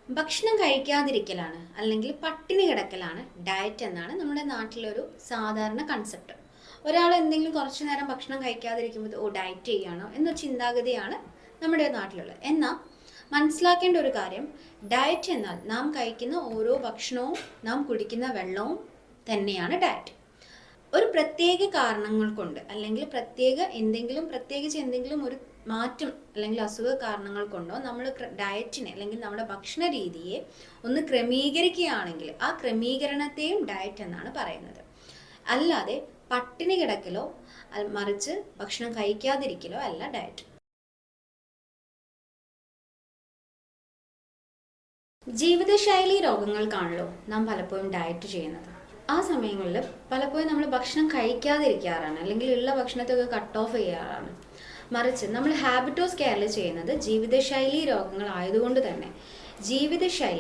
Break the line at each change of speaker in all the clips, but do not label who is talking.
ഭക്ഷണം കഴിക്കാതിരിക്കലാണ് അല്ലെങ്കിൽ പട്ടിണി കിടക്കലാണ് ഡയറ്റ് എന്നാണ് നമ്മുടെ നാട്ടിലൊരു സാധാരണ കൺസെപ്റ്റ്. ഒരാൾ എന്തെങ്കിലും കുറച്ചു നേരം ഭക്ഷണം കഴിക്കാതിരിക്കുമ്പോൾ ഓ ഡയറ്റ് ചെയ്യണോ എന്ന ചിന്താഗതിയാണ് നമ്മുടെ നാട്ടിലുള്ളത്. എന്നാൽ മനസ്സിലാക്കേണ്ട ഒരു കാര്യം, ഡയറ്റ് എന്നാൽ നാം കഴിക്കുന്ന ഓരോ ഭക്ഷണവും നാം കുടിക്കുന്ന വെള്ളവും തന്നെയാണ് ഡയറ്റ്. ഒരു പ്രത്യേക കാരണങ്ങൾ കൊണ്ട് അല്ലെങ്കിൽ പ്രത്യേകിച്ച് എന്തെങ്കിലും ഒരു മാറ്റം അല്ലെങ്കിൽ അസുഖ കാരണങ്ങൾ കൊണ്ടോ നമ്മൾ ഡയറ്റിനെ അല്ലെങ്കിൽ നമ്മുടെ ഭക്ഷണ രീതിയെ ഒന്ന് ക്രമീകരിക്കുകയാണെങ്കിൽ ആ ക്രമീകരണത്തെയും ഡയറ്റ് എന്നാണ് പറയുന്നത്. അല്ലാതെ പട്ടിണി കിടക്കലോ മറിച്ച് ഭക്ഷണം കഴിക്കാതിരിക്കലോ അല്ല ഡയറ്റ്. ജീവിതശൈലി രോഗങ്ങൾക്കാണല്ലോ നാം പലപ്പോഴും ഡയറ്റ് ചെയ്യുന്നത്. ആ സമയങ്ങളിൽ പലപ്പോഴും നമ്മൾ ഭക്ഷണം കഴിക്കാതിരിക്കാറാണ്, അല്ലെങ്കിൽ ഉള്ള ഭക്ഷണത്തൊക്കെ കട്ട് ഓഫ് ചെയ്യാറാണ്. മറിച്ച് നമ്മൾ ഹാബിറ്റോസ് കെയറിൽ ചെയ്യുന്നത് ജീവിതശൈലി രോഗങ്ങളായതുകൊണ്ട് തന്നെ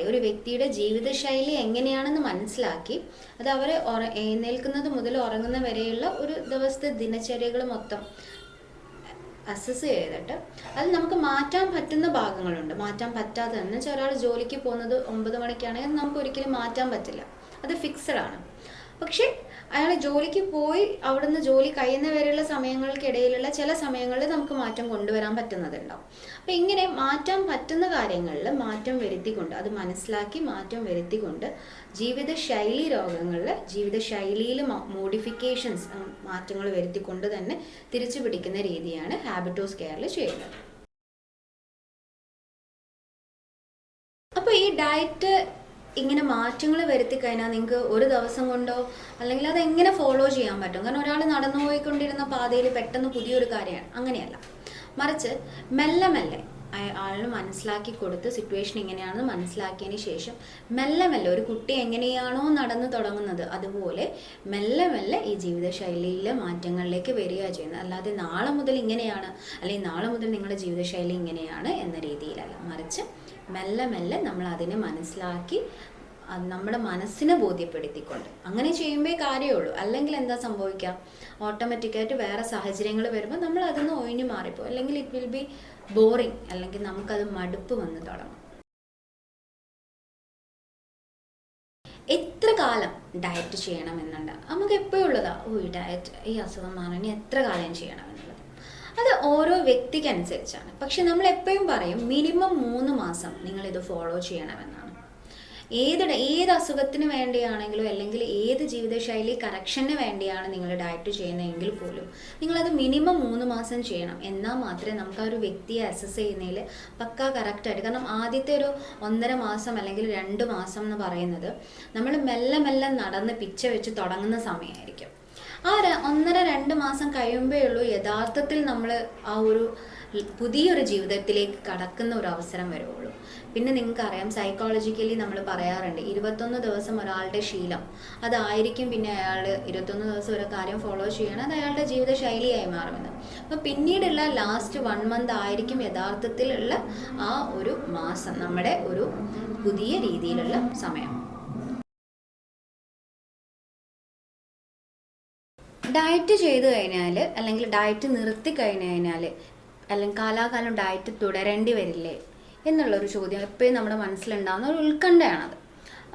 ഒരു വ്യക്തിയുടെ ജീവിതശൈലി എങ്ങനെയാണെന്ന് മനസ്സിലാക്കി അത് അവർ എഴുന്നേൽക്കുന്നത് മുതൽ ഉറങ്ങുന്ന വരെയുള്ള ഒരു ദിവസത്തെ ദിനചര്യകൾ മൊത്തം അസസ് ചെയ്തിട്ട് അത് നമുക്ക് മാറ്റാൻ പറ്റുന്ന ഭാഗങ്ങളുണ്ട്, മാറ്റാൻ പറ്റാത്തതെന്ന് വെച്ചാൽ ഒരാൾ ജോലിക്ക് പോകുന്നത് 9 മണിക്കാണെങ്കിൽ നമുക്ക് ഒരിക്കലും മാറ്റാൻ പറ്റില്ല, അത് ഫിക്സഡ് ആണ്. പക്ഷെ അയാൾ ജോലിക്ക് പോയി അവിടുന്ന് ജോലി കഴിയുന്ന വരെയുള്ള സമയങ്ങൾക്കിടയിലുള്ള ചില സമയങ്ങളിൽ നമുക്ക് മാറ്റം കൊണ്ടുവരാൻ പറ്റുന്നതുണ്ടാവും. അപ്പം ഇങ്ങനെ മാറ്റാൻ പറ്റുന്ന കാര്യങ്ങളിൽ മാറ്റം വരുത്തിക്കൊണ്ട്, അത് മനസ്സിലാക്കി മാറ്റം വരുത്തിക്കൊണ്ട് ജീവിതശൈലിയിൽ മോഡിഫിക്കേഷൻസ്, മാറ്റങ്ങൾ വരുത്തിക്കൊണ്ട് തന്നെ തിരിച്ചു പിടിക്കുന്ന രീതിയാണ് ഹാബിറ്റോസ് കെയറിൽ ചെയ്യുന്നത്. അപ്പോൾ ഈ ഡയറ്റ് ഇങ്ങനെ മാറ്റങ്ങൾ വരുത്തി കഴിഞ്ഞാൽ നിങ്ങൾക്ക് ഒരു ദിവസം കൊണ്ടോ അല്ലെങ്കിൽ അത് എങ്ങനെ ഫോളോ ചെയ്യാൻ പറ്റും? കാരണം ഒരാൾ നടന്നു പോയിക്കൊണ്ടിരുന്ന പാതയിൽ പെട്ടെന്ന് പുതിയൊരു കാര്യമാണ്, അങ്ങനെയല്ല. മറിച്ച് മെല്ലെ മെല്ലെ ആളിന് മനസ്സിലാക്കി കൊടുത്ത് സിറ്റുവേഷൻ എങ്ങനെയാണെന്ന് മനസ്സിലാക്കിയതിന് ശേഷം മെല്ലെ മെല്ലെ ഒരു കുട്ടി എങ്ങനെയാണോ നടന്നു തുടങ്ങുന്നത് അതുപോലെ മെല്ലെ മെല്ലെ ഈ ജീവിതശൈലിയിലെ മാറ്റങ്ങളിലേക്ക് വരിക ചെയ്യുന്നത്. അല്ലാതെ നാളെ മുതൽ ഇങ്ങനെയാണ് അല്ലെങ്കിൽ നാളെ മുതൽ നിങ്ങളുടെ ജീവിതശൈലി ഇങ്ങനെയാണ് എന്ന രീതിയിലല്ല. മറിച്ച് മെല്ലെ മെല്ലെ നമ്മൾ അതിനെ മനസ്സിലാക്കി നമ്മുടെ മനസ്സിനെ ബോധ്യപ്പെടുത്തിക്കൊണ്ട് അങ്ങനെ ചെയ്യുമ്പോൾ കാര്യമുള്ളൂ. അല്ലെങ്കിൽ എന്താ സംഭവിക്കുക, ഓട്ടോമാറ്റിക്കായിട്ട് വേറെ സാഹചര്യങ്ങൾ വരുമ്പോൾ നമ്മൾ അതൊന്ന് ഒഴിഞ്ഞു മാറിപ്പോകും, അല്ലെങ്കിൽ ഇറ്റ് വിൽ ബി ബോറിങ്, അല്ലെങ്കിൽ നമുക്കത് മടുപ്പ് വന്ന് തുടങ്ങും. എത്ര കാലം ഡയറ്റ് ചെയ്യണമെന്നുണ്ട് നമുക്ക് എപ്പോഴും ഉള്ളതാ, ഈ ഡയറ്റ്, ഈ അസുഖം മാറാൻ എത്ര കാലം ചെയ്യണമെന്നുള്ളത് അത് ഓരോ വ്യക്തിക്കനുസരിച്ചാണ്. പക്ഷെ നമ്മൾ എപ്പോഴും പറയും മിനിമം 3 മാസം നിങ്ങളിത് ഫോളോ ചെയ്യണമെന്നാണ്. ഏത് അസുഖത്തിന് വേണ്ടിയാണെങ്കിലും അല്ലെങ്കിൽ ഏത് ജീവിതശൈലി കറക്ഷന് വേണ്ടിയാണ് നിങ്ങൾ ഡയറ്റ് ചെയ്യുന്നതെങ്കിൽ പോലും നിങ്ങളത് മിനിമം 3 മാസം ചെയ്യണം. എന്നാൽ മാത്രമേ നമുക്ക് ആ ഒരു വ്യക്തിയെ അസസ് ചെയ്യുന്നതിൽ പക്കാ കറക്റ്റായിട്ട്, കാരണം ആദ്യത്തെ ഒരു 1.5 മാസം അല്ലെങ്കിൽ 2 മാസം എന്ന് പറയുന്നത് നമ്മൾ മെല്ലെ മെല്ലെ നടന്ന് പിച്ച വെച്ച് തുടങ്ങുന്ന സമയമായിരിക്കും. ആ 1.5-2 മാസം കഴിയുമ്പേ ഉള്ളൂ യഥാർത്ഥത്തിൽ നമ്മൾ ആ ഒരു പുതിയൊരു ജീവിതത്തിലേക്ക് കടക്കുന്ന ഒരു അവസരം വരുള്ളൂ. പിന്നെ നിങ്ങൾക്കറിയാം, സൈക്കോളജിക്കലി നമ്മൾ പറയാറുണ്ട് 21 ദിവസം ഒരാളുടെ ശീലം അതായിരിക്കും പിന്നെ അയാൾ 21 ദിവസം ഒരു കാര്യം ഫോളോ ചെയ്യണം, അത് അയാളുടെ ജീവിതശൈലിയായി മാറുമെന്ന്. അപ്പോൾ പിന്നീടുള്ള ലാസ്റ്റ് 1 മന്ത് ആയിരിക്കും യഥാർത്ഥത്തിലുള്ള ആ ഒരു മാസം, നമ്മുടെ ഒരു പുതിയ രീതിയിലുള്ള സമയം. ഡയറ്റ് ചെയ്തു കഴിഞ്ഞാൽ അല്ലെങ്കിൽ ഡയറ്റ് നിർത്തി കഴിഞ്ഞാൽ അല്ലെങ്കിൽ കാലാകാലം ഡയറ്റ് തുടരേണ്ടി വരില്ലേ എന്നുള്ളൊരു ചോദ്യം എപ്പോഴും നമ്മുടെ മനസ്സിലുണ്ടാകുന്ന ഒരു ഉത്കണ്ഠയാണത്.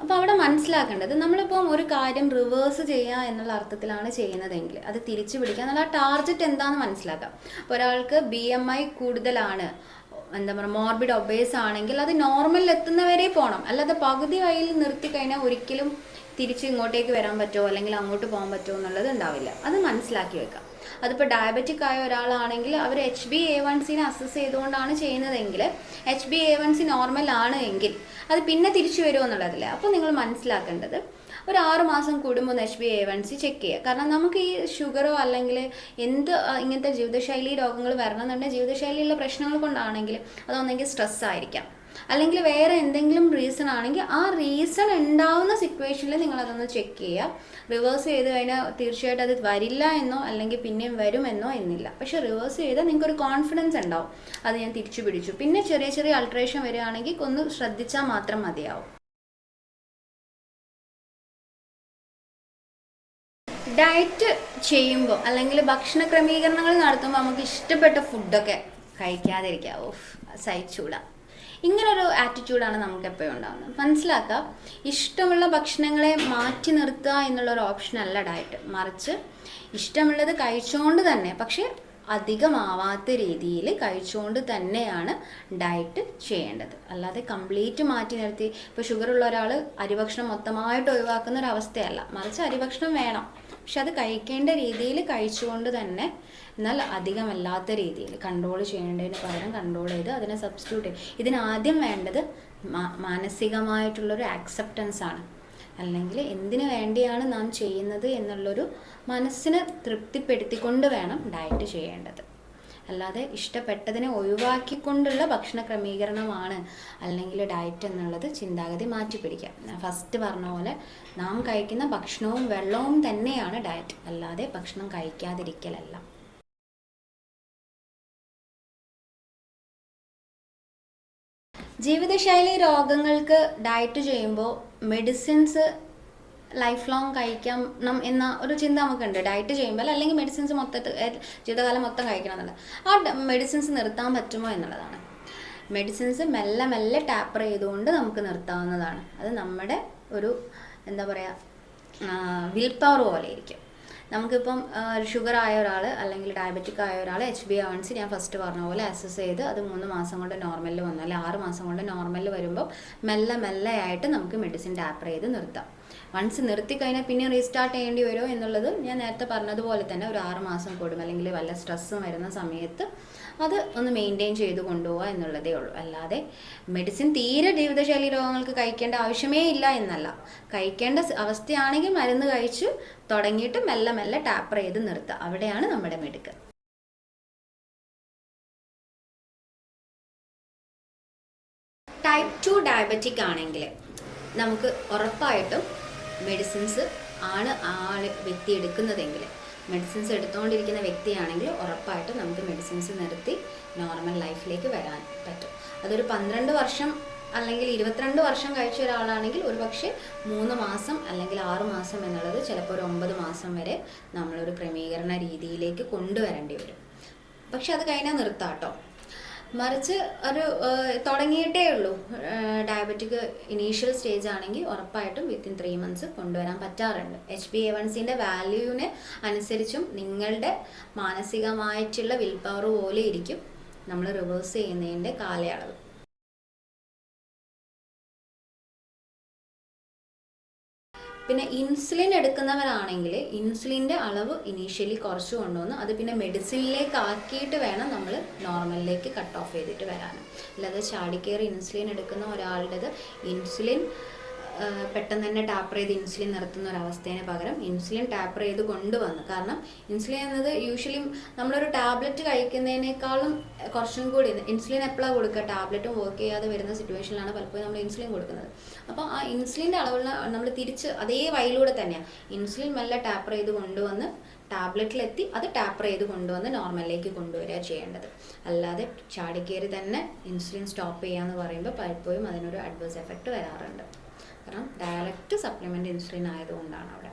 അപ്പോൾ അവിടെ മനസ്സിലാക്കേണ്ടത്, നമ്മളിപ്പം ഒരു കാര്യം റിവേഴ്സ് ചെയ്യുക എന്നുള്ള അർത്ഥത്തിലാണ് ചെയ്യുന്നതെങ്കിൽ അത് തിരിച്ചു പിടിക്കുക എന്നുള്ള ആ ടാർഗറ്റ് എന്താണെന്ന് മനസ്സിലാക്കാം. അപ്പോൾ ഒരാൾക്ക് BMI കൂടുതലാണ്, എന്താ പറയുക, മോർബിഡ് ഒബേസ് ആണെങ്കിൽ അത് നോർമലിൽ എത്തുന്നവരെ പോകണം, അല്ലാതെ പകുതി വഴിയിൽ നിർത്തി കഴിഞ്ഞാൽ ഒരിക്കലും തിരിച്ച് ഇങ്ങോട്ടേക്ക് വരാൻ പറ്റുമോ അല്ലെങ്കിൽ അങ്ങോട്ട് പോകാൻ പറ്റുമോ എന്നുള്ളത് ഉണ്ടാവില്ല. അത് മനസ്സിലാക്കി വെക്കാം. അതിപ്പോൾ ഡയബറ്റിക് ആയ ഒരാളാണെങ്കിൽ അവർ HbA1c അസസ് ചെയ്തുകൊണ്ടാണ് ചെയ്യുന്നതെങ്കിൽ HbA1c നോർമൽ ആണ് എങ്കിൽ അത് പിന്നെ തിരിച്ചു വരുമോ എന്നുള്ളതല്ലേ. അപ്പോൾ നിങ്ങൾ മനസ്സിലാക്കേണ്ടത് ഒരു 6 മാസം കൂടുമ്പോൾ HbA1c ചെക്ക് ചെയ്യുക. കാരണം നമുക്ക് ഈ ഷുഗറോ അല്ലെങ്കിൽ ഇങ്ങനത്തെ ജീവിതശൈലി രോഗങ്ങൾ വരണമെന്നുണ്ടെങ്കിൽ ജീവിതശൈലിയിലുള്ള പ്രശ്നങ്ങൾ കൊണ്ടാണെങ്കിൽ അതൊന്നെങ്കിൽ സ്ട്രെസ് ആയിരിക്കാം, അല്ലെങ്കിൽ വേറെ എന്തെങ്കിലും റീസൺ ആണെങ്കിൽ ആ റീസൺ ഉണ്ടാവുന്ന സിറ്റുവേഷനിൽ നിങ്ങളതൊന്ന് ചെക്ക് ചെയ്യുക. റിവേഴ്സ് ചെയ്ത് കഴിഞ്ഞാൽ തീർച്ചയായിട്ടും അത് വരില്ല എന്നോ അല്ലെങ്കിൽ പിന്നെയും വരുമെന്നോ എന്നില്ല. പക്ഷെ റിവേഴ്സ് ചെയ്താൽ നിങ്ങൾക്കൊരു കോൺഫിഡൻസ് ഉണ്ടാവും, അത് ഞാൻ തിരിച്ചു പിടിച്ചു. പിന്നെ ചെറിയ ചെറിയ അൾട്രേഷൻ വരികയാണെങ്കിൽ ഒന്ന് ശ്രദ്ധിച്ചാൽ മാത്രം മതിയാവും. ഡയറ്റ് ചെയ്യുമ്പോൾ അല്ലെങ്കിൽ ഭക്ഷണ ക്രമീകരണങ്ങൾ നടത്തുമ്പോൾ നമുക്ക് ഇഷ്ടപ്പെട്ട ഫുഡൊക്കെ കഴിക്കാതിരിക്കുക, സഹിച്ചൂടാ. ഇങ്ങനൊരു ആറ്റിറ്റ്യൂഡാണ് നമുക്ക് എപ്പോഴും ഉണ്ടാകുന്നത്. മനസ്സിലാക്കുക, ഇഷ്ടമുള്ള ഭക്ഷണങ്ങളെ മാറ്റി നിർത്തുക എന്നുള്ളൊരു ഓപ്ഷനല്ല ഡയറ്റ്. മറിച്ച് ഇഷ്ടമുള്ളത് കഴിച്ചുകൊണ്ട് തന്നെ, പക്ഷേ അധികമാവാത്ത രീതിയിൽ കഴിച്ചുകൊണ്ട് തന്നെയാണ് ഡയറ്റ് ചെയ്യേണ്ടത്. അല്ലാതെ കംപ്ലീറ്റ് മാറ്റി നിർത്തി, ഇപ്പോൾ ഷുഗറുള്ള ഒരാൾ അരിഭക്ഷണം മൊത്തമായിട്ട് ഒഴിവാക്കുന്ന ഒരു അവസ്ഥയല്ല. മറിച്ച് അരിഭക്ഷണം വേണം, പക്ഷെ അത് കഴിക്കേണ്ട രീതിയിൽ കഴിച്ചുകൊണ്ട് തന്നെ, എന്നാൽ അധികമല്ലാത്ത രീതിയിൽ കൺട്രോൾ ചെയ്യേണ്ടതിന് പകരം കൺട്രോൾ ചെയ്ത് അതിനെ സബ്സ്റ്റിറ്റ്യൂട്ട് ചെയ്യും. ഇതിനാദ്യം വേണ്ടത് മാനസികമായിട്ടുള്ളൊരു ആക്സെപ്റ്റൻസ് ആണ്. അല്ലെങ്കിൽ എന്തിനു വേണ്ടിയാണ് നാം ചെയ്യുന്നത് എന്നുള്ളൊരു മനസ്സിനെ തൃപ്തിപ്പെടുത്തിക്കൊണ്ട് വേണം ഡയറ്റ് ചെയ്യേണ്ടത്. അല്ലാതെ ഇഷ്ടപ്പെട്ടതിനെ ഒഴിവാക്കിക്കൊണ്ടുള്ള ഭക്ഷണ ക്രമീകരണമാണ് അല്ലെങ്കിൽ ഡയറ്റ് എന്നുള്ളത് ചിന്താഗതി മാറ്റിപ്പിടിക്കുക. ഫസ്റ്റ് പറഞ്ഞ പോലെ നാം കഴിക്കുന്ന ഭക്ഷണവും വെള്ളവും തന്നെയാണ് ഡയറ്റ്, അല്ലാതെ ഭക്ഷണം കഴിക്കാതിരിക്കലല്ല. ജീവിതശൈലി രോഗങ്ങൾക്ക് ഡയറ്റ് ചെയ്യുമ്പോൾ മെഡിസിൻസ് ലൈഫ് ലോങ് കഴിക്കണം എന്ന ഒരു ചിന്ത നമുക്കുണ്ട്. ഡയറ്റ് ചെയ്യുമ്പോൾ അല്ലെങ്കിൽ മെഡിസിൻസ് ജീവിതകാലം മൊത്തം കഴിക്കണം എന്നുള്ളത്. ആ മെഡിസിൻസ് നിർത്താൻ പറ്റുമോ എന്നുള്ളതാണ്. മെഡിസിൻസ് മെല്ലെ മെല്ലെ ടാപ്പർ ചെയ്തുകൊണ്ട് നമുക്ക് നിർത്താവുന്നതാണ്. അത് നമ്മുടെ ഒരു എന്താ പറയുക, വിൽ പവർ പോലെ ഇരിക്കും. നമുക്കിപ്പം ഷുഗർ ആയ ഒരാൾ അല്ലെങ്കിൽ ഡയബറ്റിക് ആയ ഒരാൾ HbA1c ഞാൻ ഫസ്റ്റ് പറഞ്ഞ പോലെ അസസ് ചെയ്ത് അത് 3 മാസം കൊണ്ട് നോർമലിൽ വന്നു, അല്ലെങ്കിൽ 6 മാസം കൊണ്ട് നോർമലിൽ വരുമ്പോൾ മെല്ലെ ആയിട്ട് നമുക്ക് മെഡിസിൻ ടാപ്പർ ചെയ്ത് നിർത്താം. വൺസ് നിർത്തിക്കഴിഞ്ഞാൽ പിന്നെ റീസ്റ്റാർട്ട് ചെയ്യേണ്ടി വരുമോ എന്നുള്ളത് ഞാൻ നേരത്തെ പറഞ്ഞതുപോലെ തന്നെ ഒരു 6 മാസം കൂടും, അല്ലെങ്കിൽ വല്ല സ്ട്രെസ്സും വരുന്ന സമയത്ത് അത് ഒന്ന് മെയിൻറ്റെയിൻ ചെയ്ത് കൊണ്ടുപോകുക എന്നുള്ളതേ ഉള്ളൂ. അല്ലാതെ മെഡിസിൻ തീരെ ജീവിതശൈലി രോഗങ്ങൾക്ക് കഴിക്കേണ്ട ആവശ്യമേ ഇല്ല എന്നല്ല. കഴിക്കേണ്ട അവസ്ഥയാണെങ്കിൽ മരുന്ന് കഴിച്ച് തുടങ്ങിയിട്ട് മെല്ലെ ടാപ്പർ ചെയ്ത് നിർത്തുക. അവിടെയാണ് നമ്മുടെ മെഡിക്കൽ. ടൈപ്പ് 2 ഡയബറ്റിക് ആണെങ്കിൽ നമുക്ക് ഉറപ്പായിട്ടും മെഡിസിൻസ് ആണ് വ്യക്തി എടുക്കുന്നതെങ്കിൽ, മെഡിസിൻസ് എടുത്തുകൊണ്ടിരിക്കുന്ന വ്യക്തിയാണെങ്കിൽ ഉറപ്പായിട്ടും നമുക്ക് മെഡിസിൻസ് നിർത്തി നോർമൽ ലൈഫിലേക്ക് വരാൻ പറ്റും. അതൊരു 12 വർഷം അല്ലെങ്കിൽ 22 വർഷം കഴിച്ച ഒരാളാണെങ്കിൽ ഒരുപക്ഷെ 3 മാസം അല്ലെങ്കിൽ 6 മാസം എന്നുള്ളത് ചിലപ്പോൾ ഒരു 9 മാസം വരെ നമ്മളൊരു ക്രമീകരണ രീതിയിലേക്ക് കൊണ്ടുവരേണ്ടി വരും. പക്ഷെ അത് കഴിഞ്ഞാൽ നിർത്താം കേട്ടോ. മറിച്ച് ഒരു തുടങ്ങിയിട്ടേ ഉള്ളൂ ഡയബറ്റിക് ഇനീഷ്യൽ സ്റ്റേജ് ആണെങ്കിൽ ഉറപ്പായിട്ടും വിത്തിൻ 3 months കൊണ്ടുവരാൻ പറ്റാറുണ്ട്. HbA1cൻ്റെ വാല്യൂവിന് അനുസരിച്ചും നിങ്ങളുടെ മാനസികമായിട്ടുള്ള വിൽ പവർ പോലെ ഇരിക്കും നമ്മൾ റിവേഴ്സ് ചെയ്യുന്നതിൻ്റെ കാലയളവ്. പിന്നെ ഇൻസുലിൻ എടുക്കുന്നവരാണെങ്കിൽ ഇൻസുലിൻ്റെ അളവ് ഇനീഷ്യലി കുറച്ച് കൊണ്ടുവന്ന് അത് പിന്നെ മെഡിസിനിലേക്ക് ആക്കിയിട്ട് വേണം നമ്മൾ നോർമലിലേക്ക് കട്ട് ഓഫ് ചെയ്തിട്ട് വരാനും. അല്ലാതെ ചാടിക്കയറി ഇൻസുലിൻ എടുക്കുന്ന ഒരാളുടേത് ഇൻസുലിൻ പെട്ടെന്ന് തന്നെ ടാപ്പർ ചെയ്ത് ഇൻസുലിൻ നിർത്തുന്ന ഒരവസ്ഥേന് പകരം ഇൻസുലിൻ ടാപ്പർ ചെയ്ത് കൊണ്ടുവന്ന്, കാരണം ഇൻസുലിൻ എന്നത് യൂഷ്വലി നമ്മളൊരു ടാബ്ലറ്റ് കഴിക്കുന്നതിനേക്കാളും കുറച്ചും കൂടി ഇൻസുലിൻ എപ്പോഴാണ് കൊടുക്കുക, ടാബ്ലറ്റും വർക്ക് ചെയ്യാതെ വരുന്ന സിറ്റുവേഷനിലാണ് പലപ്പോഴും നമ്മൾ ഇൻസുലിൻ കൊടുക്കുന്നത്. അപ്പോൾ ആ ഇൻസുലിൻ്റെ അളവുള്ള നമ്മൾ തിരിച്ച് അതേ വഴിയിലൂടെ തന്നെയാണ് ഇൻസുലിൻ മെല്ലെ ടാപ്പർ ചെയ്ത് കൊണ്ടുവന്ന് ടാബ്ലറ്റിലെത്തി അത് ടാപ്പർ ചെയ്ത് കൊണ്ടുവന്ന് നോർമലിലേക്ക് കൊണ്ടുവരിക ചെയ്യേണ്ടത്. അല്ലാതെ ചാടിക്കയറി തന്നെ ഇൻസുലിൻ സ്റ്റോപ്പ് ചെയ്യാന്ന് പറയുമ്പോൾ പലപ്പോഴും അതിനൊരു അഡ്വേഴ്സ് എഫക്റ്റ് വരാറുണ്ട്. കാരണം ഡയറക്റ്റ് സപ്ലിമെൻ്റ് ഇൻസുലിൻ ആയതുകൊണ്ടാണ് അവിടെ.